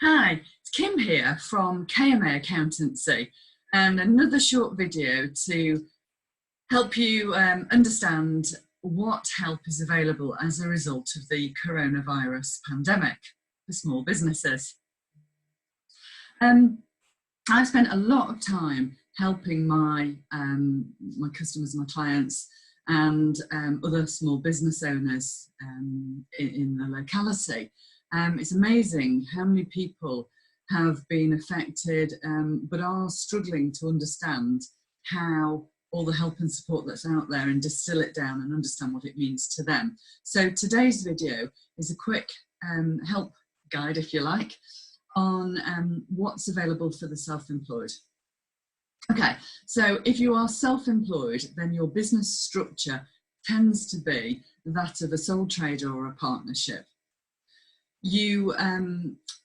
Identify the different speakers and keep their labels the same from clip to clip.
Speaker 1: Hi, it's Kim here from KMA Accountancy, and another short video to help you understand what help is available as a result of the coronavirus pandemic for small businesses. I've spent a lot of time helping my customers, my clients, and other small business owners in the locality. It's amazing how many people have been affected but are struggling to understand how all the help and support that's out there and distill it down and understand what it means to them. So today's video is a quick help guide, if you like, on what's available for the self-employed. Okay, so if you are self-employed, then your business structure tends to be that of a sole trader or a partnership. You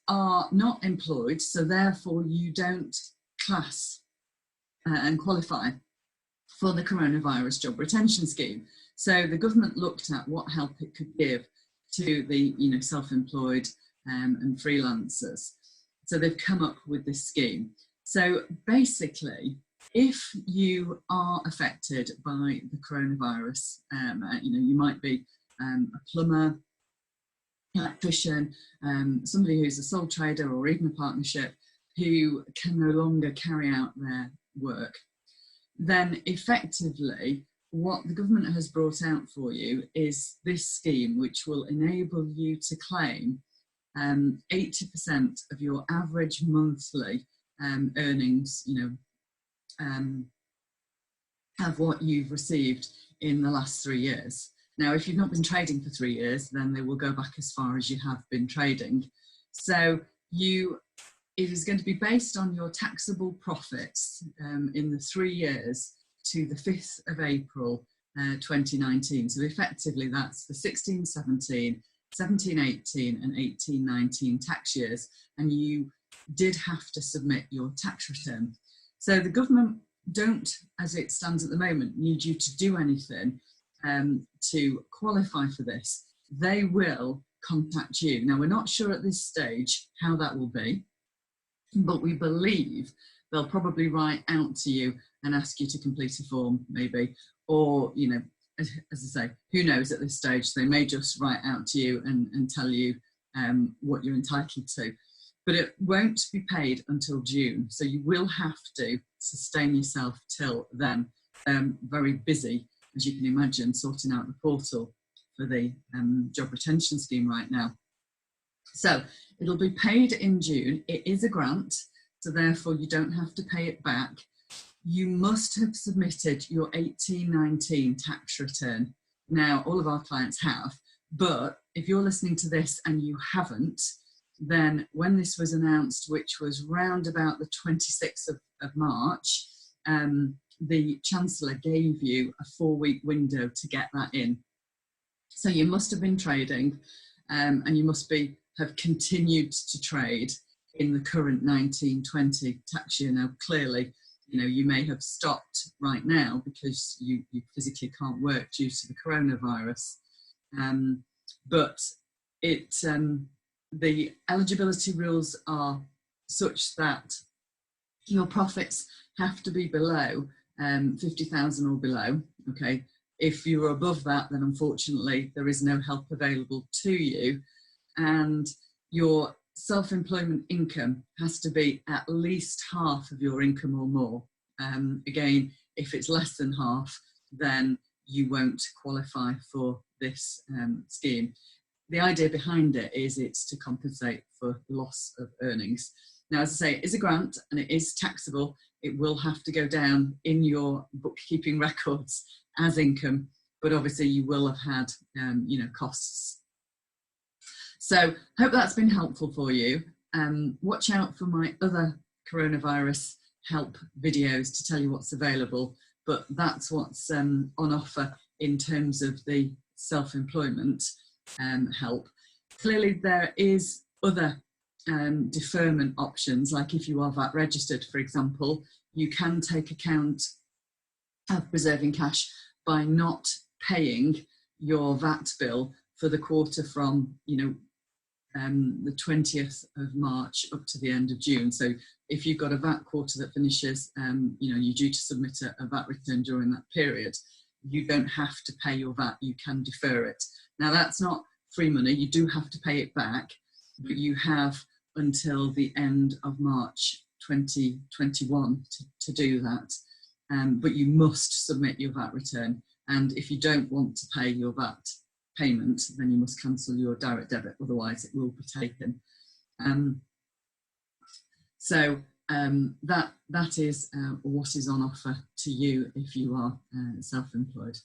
Speaker 1: are not employed, so therefore you don't class and qualify for the coronavirus job retention scheme. So the government looked at what help it could give to the self-employed and freelancers. So they've come up with this scheme. So basically, if you are affected by the coronavirus, you might be a plumber, electrician, somebody who's a sole trader or even a partnership who can no longer carry out their work, then effectively what the government has brought out for you is this scheme, which will enable you to claim 80% of your average monthly earnings, of what you've received in the last 3 years. Now, if you've not been trading for 3 years, then they will go back as far as you have been trading. So it is going to be based on your taxable profits in the 3 years to the 5th of April 2019. So effectively that's the 16-17, 17-18 and 18-19 tax years, and you did have to submit your tax return. So the government don't, as it stands at the moment, need you to do anything to qualify for this. They will contact you. Now, we're not sure at this stage how that will be, but we believe they'll probably write out to you and ask you to complete a form, maybe, or, as I say, who knows at this stage. They may just write out to you and tell you what you're entitled to. But it won't be paid until June, so you will have to sustain yourself till then. Very busy, as you can imagine, sorting out the portal for the job retention scheme right now. So it'll be paid in June. It is a grant, so therefore you don't have to pay it back. You must have submitted your 18-19 tax return. Now, all of our clients have, but if you're listening to this and you haven't, then when this was announced, which was round about the 26th of March, the Chancellor gave you a 4-week window to get that in. So you must have been trading and you must have continued to trade in the current 19-20 tax year. Now, clearly, you may have stopped right now because you physically can't work due to the coronavirus. But the eligibility rules are such that your profits have to be below 50,000 or below. Okay, if you're above that, then unfortunately there is no help available to you, and your self-employment income has to be at least half of your income or more. Again, if it's less than half, then you won't qualify for this scheme. The idea behind it is it's to compensate for loss of earnings. Now, as I say, it is a grant and it is taxable. It will have to go down in your bookkeeping records as income, but obviously you will have had, costs. So hope that's been helpful for you. Watch out for my other coronavirus help videos to tell you what's available, but that's what's on offer in terms of the self-employment help. Clearly there is other deferment options, like if you are VAT registered, for example, you can take account of preserving cash by not paying your VAT bill for the quarter from the 20th of March up to the end of June. So if you've got a VAT quarter that finishes, you know, you're due to submit a VAT return during that period, you don't have to pay your VAT, you can defer it. Now that's not free money, you do have to pay it back, but you have until the end of March 2021 to do that. But you must submit your VAT return. And if you don't want to pay your VAT payment, then you must cancel your direct debit, otherwise it will be taken. That is what is on offer to you if you are self-employed.